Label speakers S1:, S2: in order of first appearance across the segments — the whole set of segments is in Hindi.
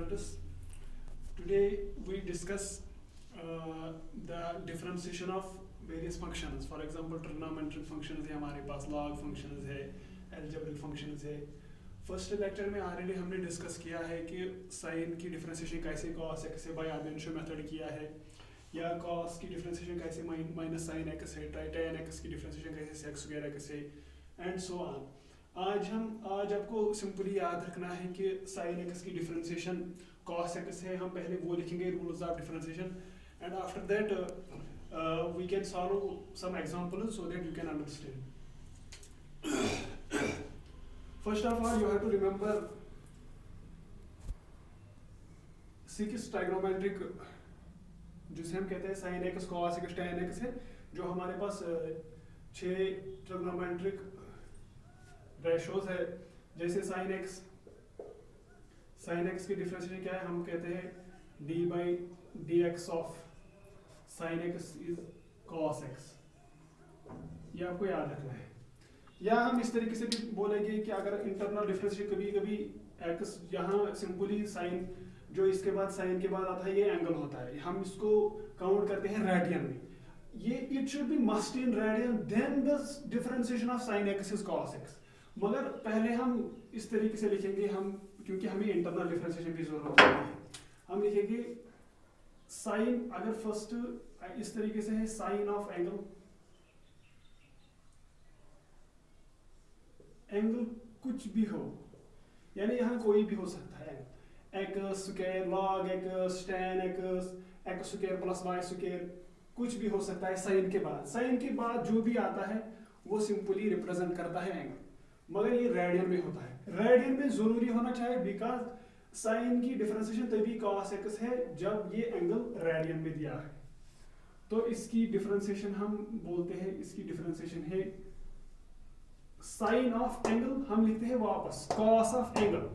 S1: students. Today we discuss the differentiation of various functions. For example, trigonometric functions है हमारे पास, log functions है, algebraic functions है. फर्स्ट लेक्चर में ऑलरेडी हमने डिस्कस किया है कि साइन की डिफरेंशिएशन कैसे cos x से बाय एबेंशो मेथड किया है, या cos की डिफरेंशिएशन कैसे माइनस साइन x है, tan x की डिफरेंशिएशन कैसे sec स्क्वायर x है, एंड सो ऑन. आज आपको सिंपली याद रखना है कि sin x की डिफरेंशिएशन cos x है. हम पहले वो लिखेंगे rules of differentiation, and after that we can solve some examples so that you can understand. First of all, you have to remember 6 trigonometric, जिसे हम कहते हैं sin x, cos x, tan x है, जो हमारे पास 6 trigonometric ratios है. जैसे sin x की डिफरेंशिएशन क्या है, हम कहते हैं d by dx of sin x is cos x. ये आपको याद रखना है. या हम इस तरीके से भी बोलेंगे कि अगर इंटरनल डिफरेंशिएशन कभी कभी x, यहाँ सिंपली साइन जो इसके बाद साइन के बाद आता है, ये एंगल होता है, हम इसको काउंट करते हैं रेडियन में. ये it should be must in radian, then the differentiation of sin x is cos x. मगर पहले हम इस तरीके से लिखेंगे, हम क्योंकि हमें इंटरनल डिफरेंशिएशन की जरूरत है, हम लिखेंगे साइन, अगर फर्स्ट इस तरीके से है साइन ऑफ एंगल, एंगल कुछ भी हो, यानी यहाँ कोई भी हो सकता है, x square, log x, tan x square plus y square, कुछ भी हो सकता है. साइन के बाद जो भी आता है वो सिंपली रिप्रेजेंट करता है एंगल, मगर ये रेडियन में होता है. रेडियन में जरूरी होना चाहिए, बिकॉज साइन की डिफरेंशिएशन तभी cos x है जब ये एंगल रेडियन में दिया है. तो इसकी डिफरेंशिएशन हम बोलते हैं, इसकी डिफरेंशिएशन है साइन ऑफ एंगल, हम लिखते हैं वापस cos ऑफ एंगल,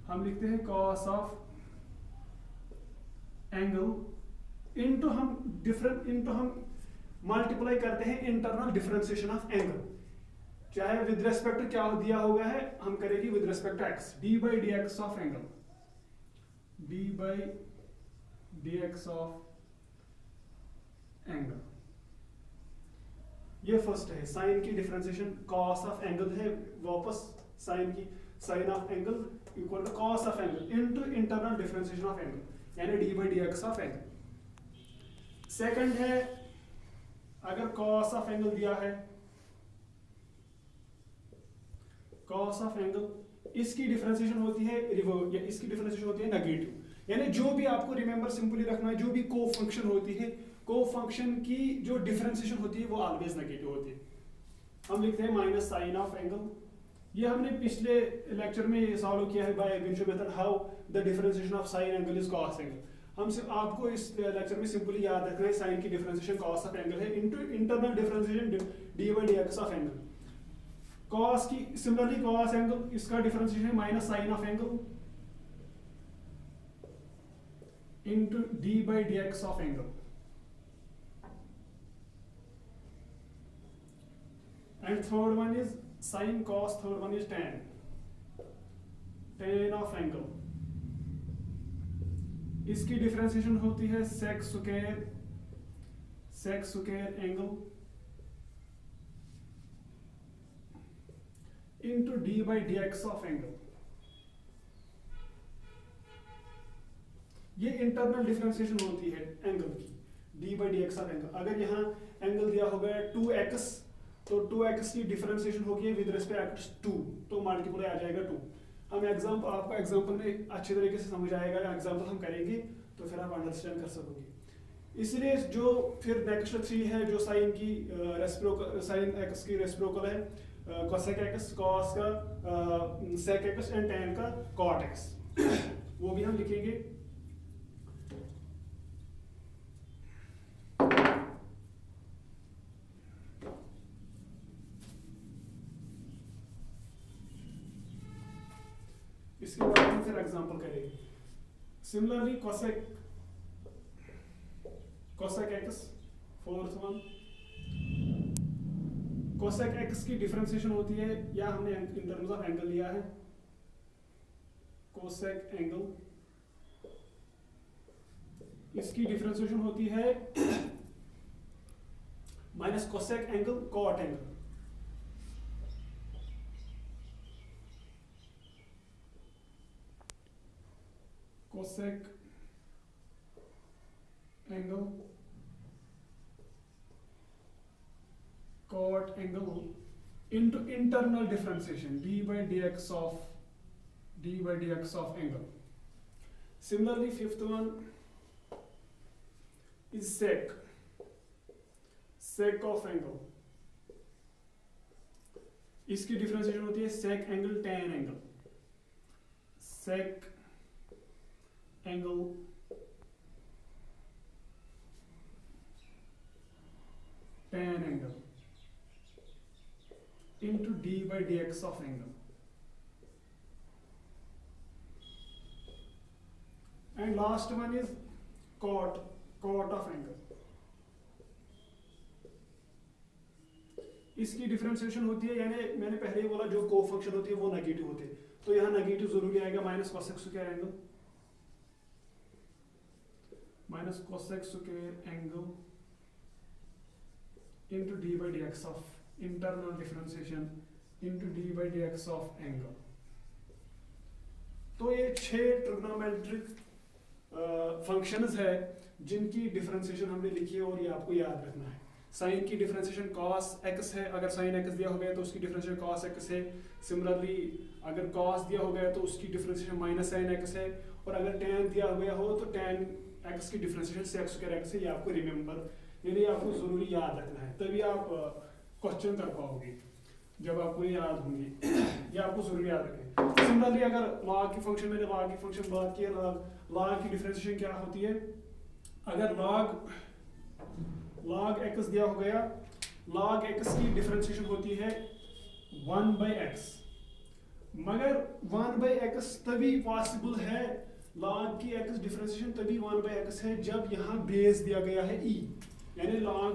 S1: हम लिखते हैं cos ऑफ एंगल इनटू हम मल्टीप्लाई करते हैं इंटरनल डिफरेंशिएशन ऑफ एंगल, चाहे विद रेस्पेक्ट टू क्या दिया होगा है, हम करेंगे with respect to x, d by dx of angle, d by dx of angle. ये फर्स्ट है साइन की डिफरेंशिएशन, cos ऑफ एंगल है वापस साइन की, sine of angle equal to cos of angle into internal differentiation of angle, यानी d by dx of angle. Second है, अगर cos ऑफ एंगल दिया है, cos ऑफ एंगल, इसकी डिफरेंशिएशन होती है रिवर्स, या इसकी डिफरेंशिएशन होती है नेगेटिव, यानी जो भी आपको रिमेंबर सिंपली रखना है, जो भी को फंक्शन होती है, को फंक्शन की जो डिफरेंशिएशन होती है वो ऑलवेज नेगेटिव होती है. हम लिखते हैं माइनस साइन ऑफ एंगल. ये हमने पिछले लेक्चर में सॉल्व किया है बाय एबेंशो method, how the differentiation of sine angle is cos angle. हम आपको इस लेक्चर में सिंपली याद रखना है साइन की डिफरेंशिएशन cos ऑफ एंगल है into internal differentiation d by dx of angle. cos की सिमिलरली cos एंगल, इसका डिफरेंशिएशन है minus sine of angle into d by dx of angle. And third one is sin cos, third one is tan of angle. इसकी डिफरेंशिएशन होती है sec square angle into d by dx of angle. ये इंटरनल डिफरेंशिएशन होती है एंगल की, d by dx of angle. अगर यहाँ एंगल दिया होगा 2x, तो 2x की डिफरेंशिएशन होगी विद रिस्पेक्ट 2, तो मल्टीप्लाई आ जाएगा 2. हम आपको एग्जांपल में अच्छे तरीके से समझ आएगा, एग्जांपल हम करेंगे तो फिर आप अंडरस्टैंड कर सकोगे. इसलिए जो फिर नेक्स्ट 3 है, जो साइन की रेसिप्रोकल, साइन x की रेसिप्रोकल है, cosec x, cos का sec x एंड tan का cot x, वो भी हम लिखेंगे. इसके बाद हम फिर एग्जांपल करेंगे. Similarly cosec x, fourth one, cosec x की डिफरेंशिएशन होती है, या हमने इन टर्म्स ऑफ एंगल लिया है cosec एंगल इसकी डिफरेंशिएशन होती है minus cosec angle cot angle. Cosec angle cot angle into internal differentiation d by dx of angle. Similarly, fifth one is sec of angle. इसकी डिफरेंशिएशन होती है sec angle tan angle. Sec angle tan angle into d by dx of angle. And last one is cot of angle. इसकी डिफरेंशिएशन होती है, यानी मैंने पहले ही बोला जो को फंक्शन होती है वो नेगेटिव होते हैं, तो यहाँ नेगेटिव जरूरी आएगा, minus cosec square angle, minus cosec square angle into d by dx of internal differentiation into d by dx of angle. तो ये 6 ट्रिग्नोमेट्रिक फंक्शंस है जिनकी डिफरेंशिएशन हमने लिखी है और ये आपको याद रखना है। साइन की डिफरेंशिएशन cos x है, अगर sin x दिया हो गया तो उसकी डिफरेंशिएशन cos x है। सिमिलरली अगर cos दिया हो गया तो उसकी डिफरेंशिएशन माइनस sin x है, और अगर tan दिया हो गया हो तो tan x की डिफरेंशिएशन sec स्क्वायर x है। ये आपको रिमेंबर, यानी आपको जरूरी याद रखना है, तभी आप क्वेश्चन कर पाओगे जब आपको ये याद होंगे। ये आपको जरूरी याद रखें। सिमिलरली अगर log की फंक्शन, मैंने log की फंक्शन बात की है, log की डिफरेंशिएशन क्या होती है, अगर log x दिया हो गया, log x की डिफरेंशिएशन होती है 1/x, मगर 1/x तभी पॉसिबल है, log की x डिफरेंशिएशन तभी 1/x है जब यहाँ बेस दिया गया है e, यानी log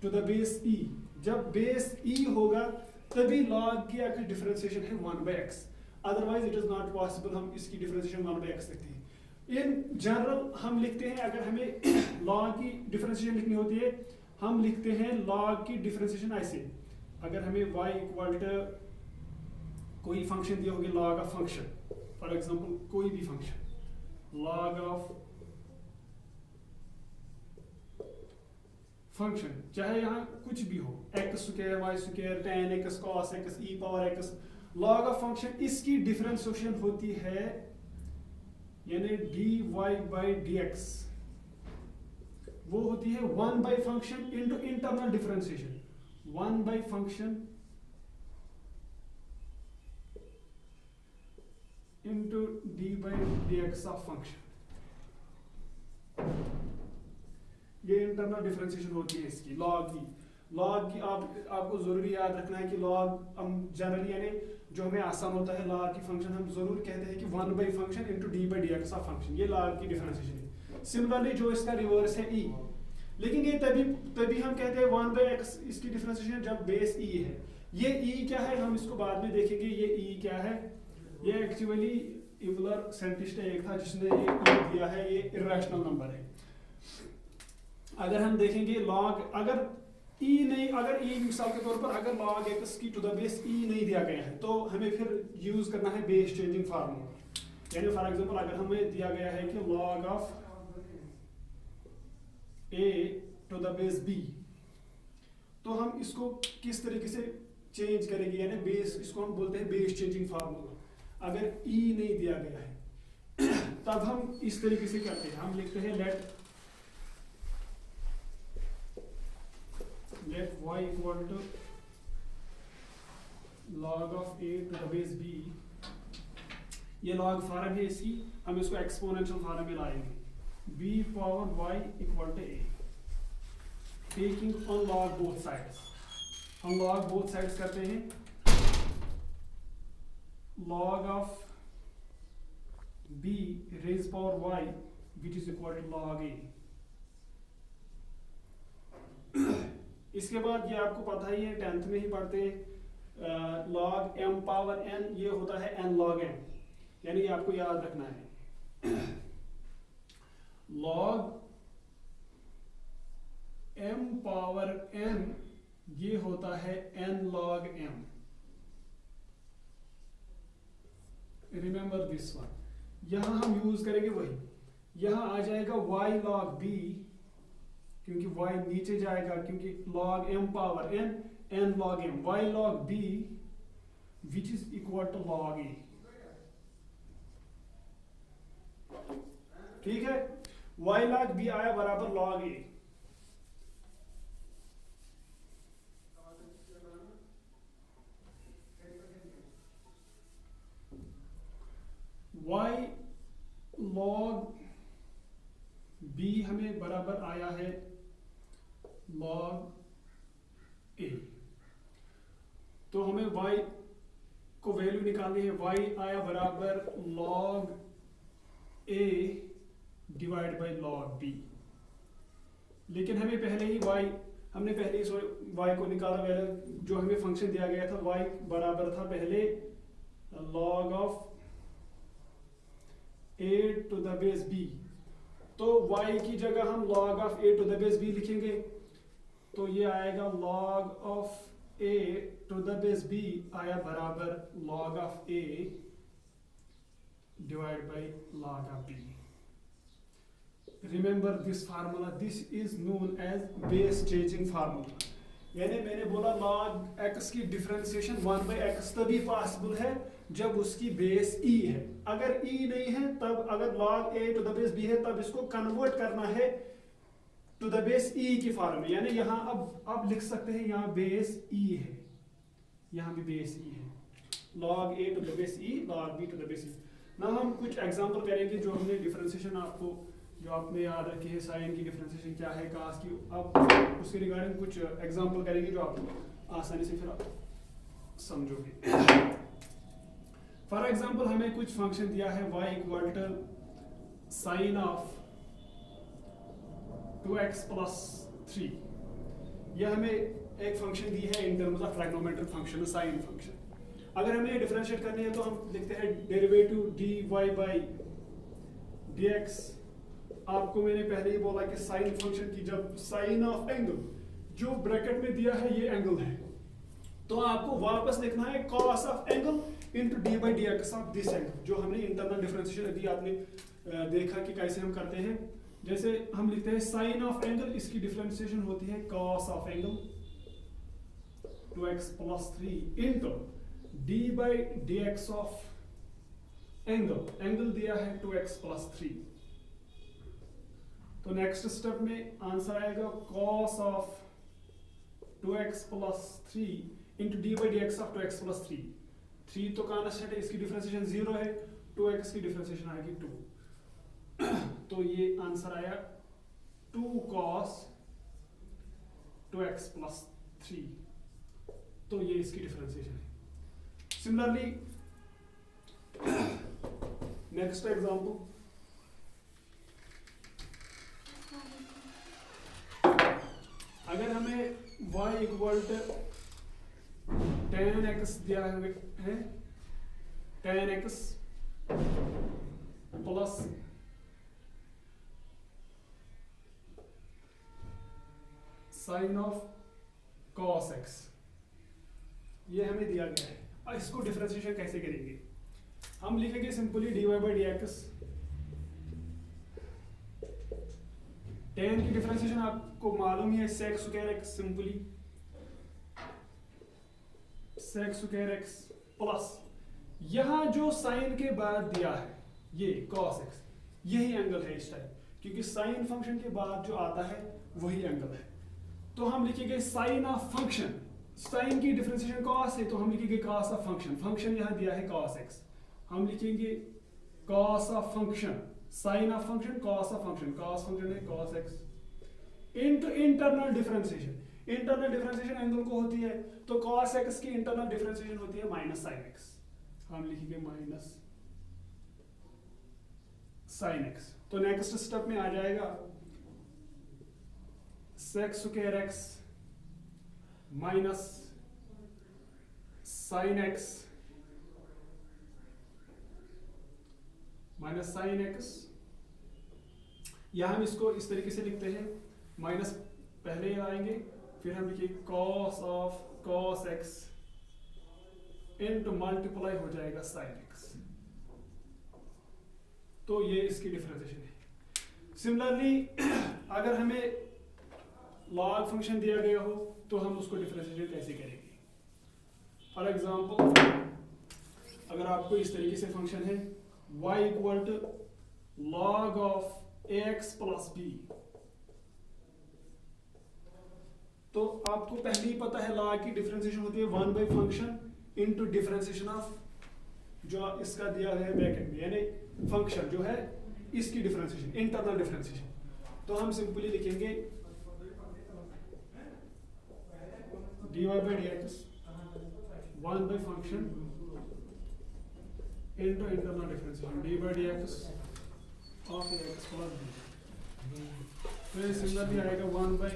S1: to the base e, जब बेस e होगा तभी log की x डिफरेंशिएशन है 1/x, otherwise it is not possible. हम इसकी डिफरेंशिएशन 1/x लिखते हैं। इन जनरल हम लिखते हैं, अगर हमें log की डिफरेंशिएशन लिखनी होती है हम लिखते हैं log की डिफरेंशिएशन ऐसे, अगर हमें y इक्वल टू कोई फंक्शन दिया होगी, log of function, for example कोई भी फंक्शन log ऑफ फंक्शन, चाहे यहाँ कुछ भी हो, x square y square tan x cos x e power x, log of function, इसकी डिफरेंशिएशन होती है यानी dy by dx, वो होती है 1 function into internal differentiation, 1 function into dy by dx of function. ये इंटरनल डिफरेंशिएशन होती है इसकी, log की आपको जरूरी याद रखना है कि log हम जनरली यानी जो हमें आसान होता है log की फंक्शन हम जरूर कहते हैं कि 1 function into d by dx of function, ये log की डिफरेंशिएशन है। सिमिलरली जो इसका रिवर्स है e, लेकिन ये तभी हम कहते हैं 1/x इसकी डिफरेंशिएशन जब बेस e है। ये e क्या है हम इसको बाद में देखेंगे, ये e क्या है, ये एक्चुअली यूलर साइंटिस्ट एक था जिसने ये e दिया है, ये इरेशनल नंबर है। अगर हम देखेंगे log, अगर e नहीं, अगर e मिसाल के तौर पर अगर log x की टू द बेस e नहीं दिया गया है तो हमें फिर यूज करना है बेस चेंजिंग फार्मूला, यानी फॉर एग्जांपल अगर हमें दिया गया है कि log of a to the base b, तो हम इसको किस तरीके से चेंज करेंगे, यानी बेस, इसको हम बोलते हैं बेस चेंजिंग फार्मूला। अगर e नहीं दिया गया है तब हम इस तरीके से करते हैं, हम लिखते हैं let y equal to log of a to the base b, ये log फॉर्म है इसकी, हम इसको एक्सपोनेंशियल फॉर्म में लाएंगे, b power y equal to a, taking on log both sides. हम log बोथ साइड्स करते हैं, log of b raised power y which is equal to log a। इसके बाद ये आपको पता ही है, 10th में ही पढ़ते हैं, log m पावर n, ये होता है n log m, यानी ये आपको याद रखना है। log ये होता है n log m। Remember this one. यहां हम यूज करेंगे वही, यहां आ जाएगा y log b, क्योंकि y नीचे जाएगा, क्योंकि log m power n, n log m, y log b which is equal to log a। ठीक है, y log b आया बराबर log a। y log b हमें बराबर आया है log a। तो हमें y को वैल्यू निकालनी है, y आया बराबर log a divide by log b। लेकिन हमें पहले ही हमने पहले ही y को निकाला, पहले जो हमें फंक्शन दिया गया था y बराबर था पहले log of a to the base b। तो y की जगह हम log of a to the base b लिखेंगे, तो ये आएगा log of a to the base b आया बराबर log of a divide by log of b। Remember this formula, this is known as base changing formula. यानी मैंने बोला log x की डिफरेंशिएशन 1/x तभी पॉसिबल है जब उसकी बेस e है। अगर e नहीं है तब, अगर log a to the base b है तब इसको कन्वर्ट करना है टू द बेस e की फॉर्म में। यानी यहाँ अब लिख सकते हैं, यहाँ बेस e है, यहाँ भी बेस e है, log a to the base e, log b to the base e। ना हम कुछ एग्जांपल करेंगे जो हमने डिफरेंशिएशन आपको जो आपने याद रखी है, साइन की डिफरेंशिएशन क्या है, कास की, अब उसके रिगार्डिंग कुछ एग्जांपल करेंगे जो आप आसानी से फिर आप समझोगे। फॉर एग्जांपल हमें कुछ फंक्शन दिया है y equal to sine of 2x plus 3। यह हमें एक फंक्शन दी है in terms of trigonometric function, sine function. अगर हमें डिफरेंशिएट करनी है तो हम लिखते हैं डेरिवेटिव dy बाई dx। आपको मैंने पहले ही बोला कि साइन फंक्शन की जब साइन ऑफ एंगल जो ब्रैकेट में दिया है ये एंगल है, तो आपको वापस लिखना है cos of angle into d by dx of this angle. जो हमने इंटरनल डिफरेंशिएशन अभी आपने देखा कि कैसे हम करते हैं। जैसे हम लिखते हैं साइन ऑफ एंगल, इसकी डिफरेंशिएशन होती है cos of angle 2x plus 3 into d by dx of angle. Angle दिया है 2x प्लस 3। तो नेक्स्ट स्टेप में आंसर आएगा cos of 2x plus 3 into D by D x of 2x plus 3। 3 तो कांस्टेंट है, इसकी डिफरेंशिएशन 0 है, 2x की डिफरेंशिएशन आएगी 2। तो ये आंसर आया 2 cos 2x प्लस 3। तो ये इसकी डिफरेंशिएशन है। सिमिलरली नेक्स्ट एग्जांपल, अगर हमें y equal to tan x दिया है, tan x plus sine of cos x, ये हमें दिया गया है। और इसको डिफरेंशिएशन कैसे करेंगे? हम लिखेंगे simply dy by dx। tan की डिफरेंशिएशन आपको मालूम ही है, sec square x, simply sec square x plus यहां जो साइन के बाद दिया है ये cos x, यही एंगल है इस टाइम, क्योंकि साइन फंक्शन के बाद जो आता है वही एंगल है। तो हम लिखेंगे साइन ऑफ फंक्शन, साइन की डिफरेंशिएशन cos है तो हम लिखेंगे cos ऑफ फंक्शन, फंक्शन यहां दिया है cos x, हम लिखेंगे cos of function, sine of function cos of function, cos function है cos x into internal differentiation. Internal differentiation angle को होती है, तो cos x की इंटरनल डिफरेंशिएशन होती है माइनस sin x, हम लिखेंगे माइनस sin x। तो नेक्स्ट स्टेप में आ जाएगा sec square x minus sin x minus sin x। या हम इसको इस तरीके से लिखते हैं, माइनस पहले आएंगे फिर हम लिखेंगे cos of cos x into multiply हो जाएगा sin x। तो ये इसकी डिफरेंशिएशन है। सिमिलरली अगर हमें लॉग फंक्शन दिया गया हो तो हम उसको डिफरेंशिएट कैसे करेंगे? फॉर एग्जांपल अगर आपको इस तरीके से फंक्शन है y equal to log of ax plus b, तो आपको पहले ही पता है log की डिफरेंशिएशन होती है 1 by function into differentiation of जो इसका दिया है ब्रैकेट में, यानी फंक्शन जो है इसकी डिफरेंशिएशन, इंटरनल डिफरेंशिएशन। तो हम सिंपली लिखेंगे dy by dx 1 by function into internal differentiation dy by dx of x plus b। तो ये सिमिलरली आएगा 1 by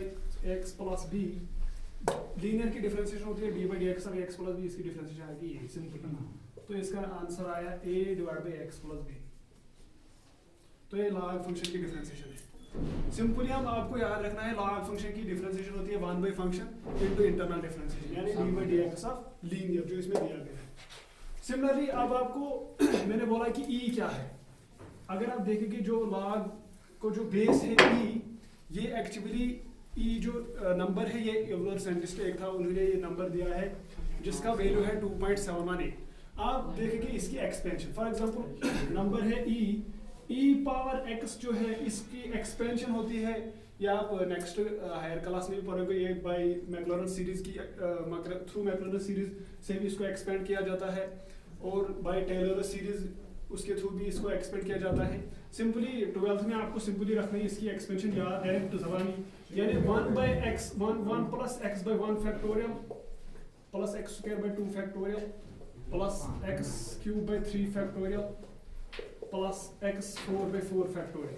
S1: x plus b। Linear की डिफरेंशिएशन होती है dy by dx of x plus b, इसकी डिफरेंशिएशन आएगी ये सिंपल। तो इसका आंसर आया a divide by x plus b। तो ये लॉग फंक्शन की डिफरेंशिएशन है। सिंपली हम आपको याद रखना है लॉग फंक्शन की डिफरेंशिएशन होती है 1 by function into internal differentiation, यानी dy by dx of linear जो इसमें दिया गया है। सिमिलरली अब आपको मैंने बोला कि e क्या है। अगर आप देखेंगे जो लॉग को जो बेस है e, ये एक्चुअली e जो नंबर है ये एवलर साइंटिस्ट एक था, उन्होंने ये नंबर दिया है जिसका वैल्यू है 2.718। आप देखेंगे इसकी एक्सपेंशन, फॉर एग्जांपल नंबर है e पावर x जो है इसकी एक्सपेंशन होती है, या आप नेक्स्ट हायर क्लास में भी पढ़ोगे, ये बाय मैक्लॉरन सीरीज की थ्रू मैक्लॉरन सीरीज से भी इसको एक्सपेंड किया जाता है, और बाय टेलर सीरीज उसके थ्रू भी इसको एक्सपेंड किया जाता है। सिंपली 12th में आपको सिंपली रखना है इसकी एक्सपेंशन याद है तो जबानी, यानी 1 by x 1 plus x by 1 factorial plus x square by 2 factorial plus x cube by 3 factorial plus x 4 by 4 factorial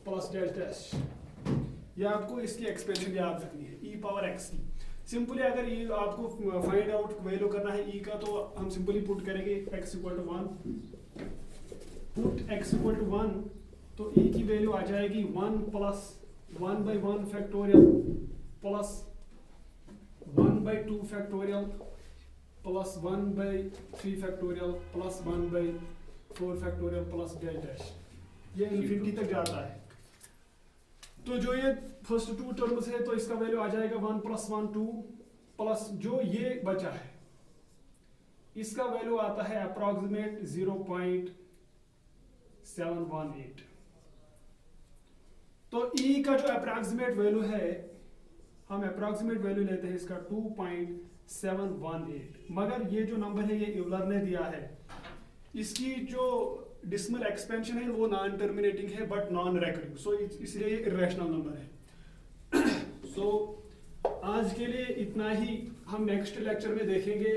S1: plus delta H. ये आपको इसकी एक्सपेंशन याद रखनी है e पावर x की। सिंपली अगर ये आपको फाइंड आउट वैल्यू करना है e का, तो हम सिंपली पुट करेंगे x equal to 1, put x equal to 1, तो e की वैल्यू आ जाएगी 1 plus 1 by 1 factorial plus 1 by 2 factorial plus 1 by 3 factorial plus 1 by 4 factorial plus delta H. ये इन्फिनिटी तक जाता है। तो जो ये फर्स्ट 2 टर्म्स है तो इसका वैल्यू आ जाएगा 1 प्लस 1 2 प्लस जो ये बचा है इसका वैल्यू आता है अप्रॉक्सीमेट 0.718। तो e का जो अप्रॉक्सीमेट वैल्यू है, हम अप्रॉक्सीमेट वैल्यू लेते हैं इसका 2.718, मगर ये जो नंबर है ये यूलर ने दिया है, इसकी जो डिसिमल एक्सपेंशन है वो नॉन टर्मिनेटिंग है बट नॉन रेकरिंग, सो इसलिए ये इरेशनल नंबर है। सो आज के लिए इतना ही। हम नेक्स्ट लेक्चर में देखेंगे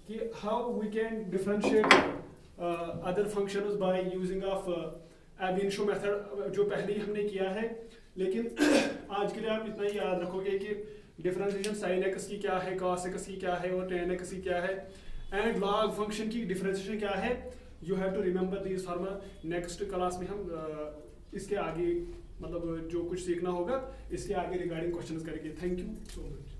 S1: कि how we can differentiate other functions by using of ab initio method, जो पहले ही हमने किया है। लेकिन आज के लिए आप इतना ही याद रखोगे कि डिफरेंशिएशन sin x की क्या है, cos x की क्या है और tan x की क्या है, एंड log फंक्शन की डिफरेंशिएशन क्या है। You have to remember this formula. Next class में हम इसके आगे मतलब जो कुछ सीखना होगा इसके आगे रिगार्डिंग क्वेश्चंस करेंगे। Thank you so much.